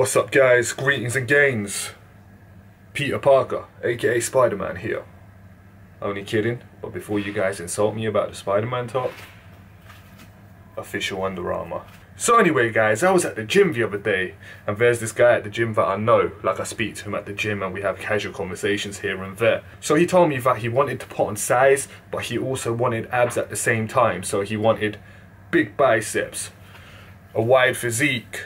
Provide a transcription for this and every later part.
What's up guys, greetings and gains. Peter Parker, aka Spider-Man here. Only kidding, but before you guys insult me about the Spider-Man top, official Under Armour. So anyway guys, I was at the gym the other day and there's this guy at the gym that I know, like I speak to him at the gym and we have casual conversations here and there. So he told me that he wanted to put on size, but he also wanted abs at the same time. So he wanted big biceps, a wide physique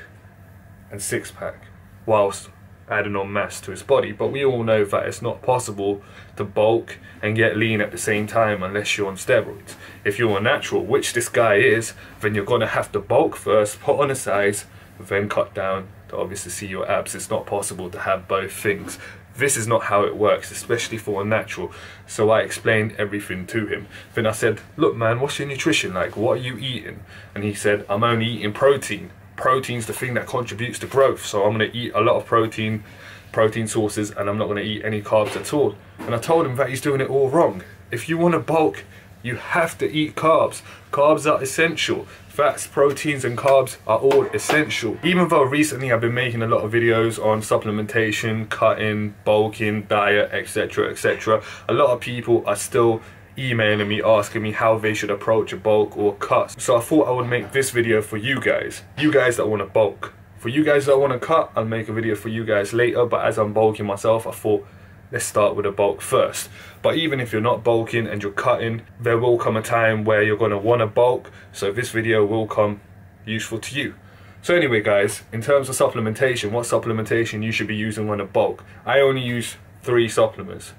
and six-pack, whilst adding on mass to his body. But we all know that it's not possible to bulk and get lean at the same time unless you're on steroids. If you're a natural, which this guy is, then you're gonna have to bulk first, put on a size, then cut down to obviously see your abs. It's not possible to have both things. This is not how it works, especially for a natural. So I explained everything to him. Then I said, look man, what's your nutrition like? What are you eating? And he said, I'm only eating protein. Protein's the thing that contributes to growth, so I'm going to eat a lot of protein sources, and I'm not going to eat any carbs at all. And I told him that he's doing it all wrong. If you want to bulk, you have to eat carbs. Carbs are essential. Fats, proteins and carbs are all essential. Even though recently I've been making a lot of videos on supplementation, cutting, bulking, diet, etc, etc, a lot of people are still emailing me asking me how they should approach a bulk or cut. So I thought I would make this video for you guys that want to bulk. For you guys that want to cut, I'll make a video for you guys later, but as I'm bulking myself, I thought let's start with a bulk first. But even if you're not bulking and you're cutting, there will come a time where you're going to want to bulk, so this video will come useful to you. So anyway guys, in terms of supplementation, what supplementation you should be using on a bulk, I only use three supplements,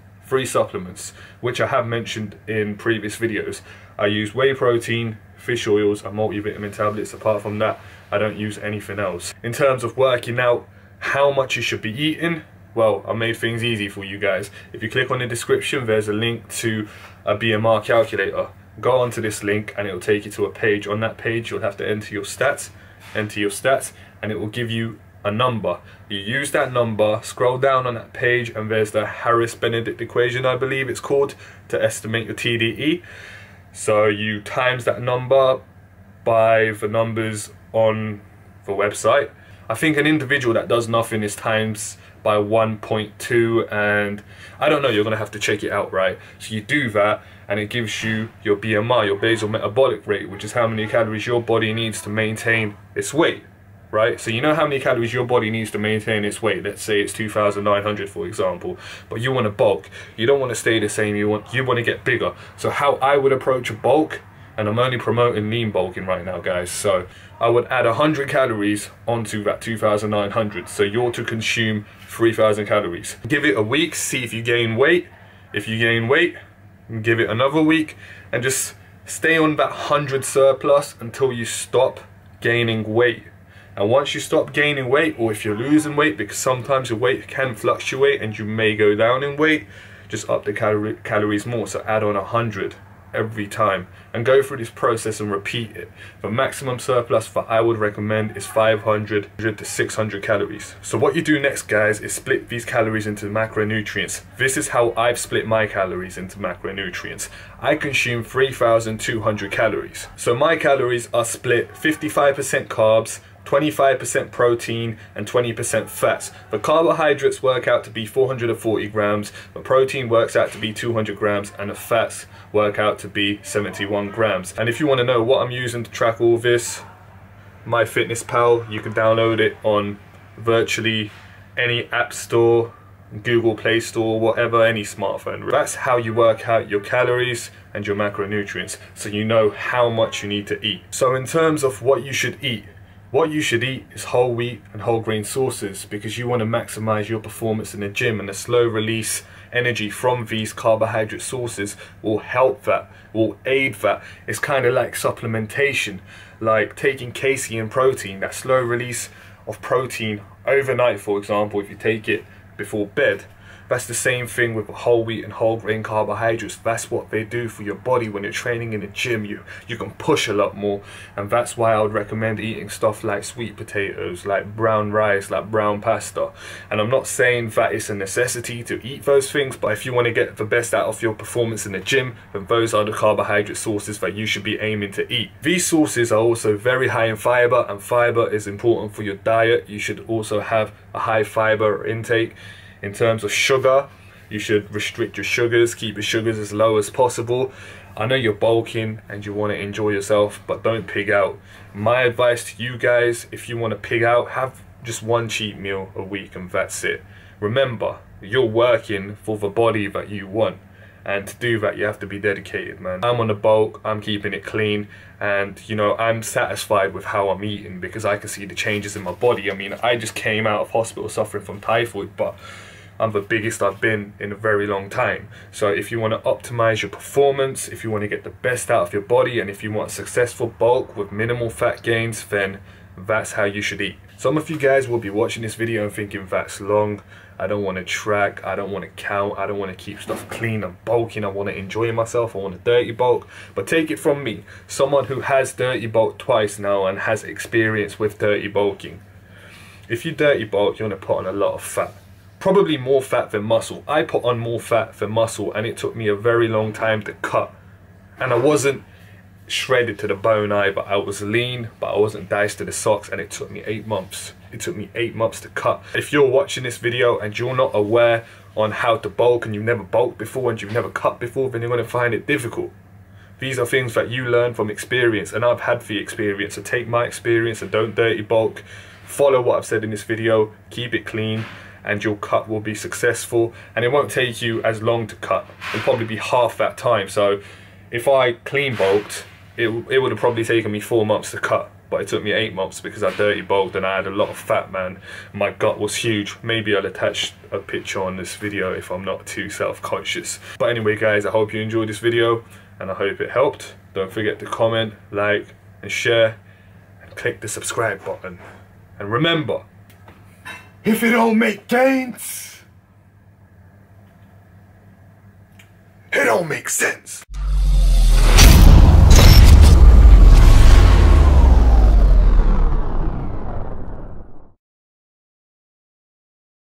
which I have mentioned in previous videos. I use whey protein, fish oils and multivitamin tablets. Apart from that, I don't use anything else. In terms of working out how much you should be eating, well, I made things easy for you guys. If you click on the description, there's a link to a BMR calculator. Go onto this link and it will take you to a page. On that page you'll have to enter your stats, and it will give you a number. You use that number, scroll down on that page, and there's the Harris-Benedict equation, I believe it's called, to estimate your TDE. So you times that number by the numbers on the website. I think an individual that does nothing is times by 1.2, and I don't know, you're gonna have to check it out, right? So you do that and it gives you your BMR, your basal metabolic rate, which is how many calories your body needs to maintain its weight. Right, so you know how many calories your body needs to maintain its weight. Let's say it's 2,900 for example, but you want to bulk. You don't want to stay the same, you want to get bigger. So how I would approach a bulk, and I'm only promoting lean bulking right now guys, so I would add 100 calories onto that 2,900, so you're to consume 3,000 calories. Give it a week, see if you gain weight. If you gain weight, give it another week, and just stay on that 100 surplus until you stop gaining weight. And once you stop gaining weight, or if you're losing weight, because sometimes your weight can fluctuate and you may go down in weight, just up the calories more. So add on 100 every time and go through this process and repeat it. The maximum surplus that I would recommend is 500 to 600 calories. So what you do next guys is split these calories into macronutrients. This is how I've split my calories into macronutrients. I consume 3,200 calories. So my calories are split 55% carbs, 25% protein and 20% fats. The carbohydrates work out to be 440 grams, the protein works out to be 200 grams, and the fats work out to be 71 grams. And if you want to know what I'm using to track all this, MyFitnessPal, you can download it on virtually any app store, Google Play Store, whatever, any smartphone. That's how you work out your calories and your macronutrients, so you know how much you need to eat. So in terms of what you should eat, what you should eat is whole wheat and whole grain sources, because you want to maximize your performance in the gym, and the slow release energy from these carbohydrate sources will help that, will aid that. It's kind of like supplementation, like taking casein protein, that slow release of protein overnight, for example. If you take it before bed, That's the same thing with whole wheat and whole grain carbohydrates. That's what they do for your body when you're training in the gym. You can push a lot more, and that's why I would recommend eating stuff like sweet potatoes, like brown rice, like brown pasta. And I'm not saying that it's a necessity to eat those things, but if you want to get the best out of your performance in the gym, then those are the carbohydrate sources that you should be aiming to eat. These sources are also very high in fiber, and fiber is important for your diet. You should also have a high fiber intake. In terms of sugar, you should restrict your sugars, keep your sugars as low as possible. I know you're bulking and you want to enjoy yourself, but don't pig out. My advice to you guys, if you want to pig out, have just one cheat meal a week and that's it. Remember, you're working for the body that you want, and to do that you have to be dedicated, man. I'm on the bulk, I'm keeping it clean, and you know, I'm satisfied with how I'm eating because I can see the changes in my body. I mean, I just came out of hospital suffering from typhoid, but I'm the biggest I've been in a very long time. So if you want to optimize your performance, if you want to get the best out of your body, and if you want successful bulk with minimal fat gains, then that's how you should eat. Some of you guys will be watching this video and thinking that's long, I don't want to track, I don't want to count, I don't want to keep stuff clean and bulking, I want to enjoy myself, I want to dirty bulk. But take it from me, someone who has dirty bulked twice now and has experience with dirty bulking. If you dirty bulk, you're going to put on a lot of fat. Probably more fat than muscle. I put on more fat than muscle, and it took me a very long time to cut. And I wasn't shredded to the bone either. I was lean, but I wasn't diced to the socks, and it took me 8 months. It took me 8 months to cut. If you're watching this video and you're not aware on how to bulk, and you've never bulked before and you've never cut before, then you're going to find it difficult. These are things that you learn from experience, and I've had the experience. So take my experience and don't dirty bulk. Follow what I've said in this video, keep it clean, and your cut will be successful, and it won't take you as long to cut. It'll probably be half that time. So if I clean bulked, it would have probably taken me 4 months to cut, but it took me 8 months because I dirty bulked and I had a lot of fat, man. My gut was huge. Maybe I'll attach a picture on this video if I'm not too self-conscious. But anyway guys, I hope you enjoyed this video and I hope it helped. Don't forget to comment, like and share, and click the subscribe button. And remember, if it don't make gains, it don't make sense.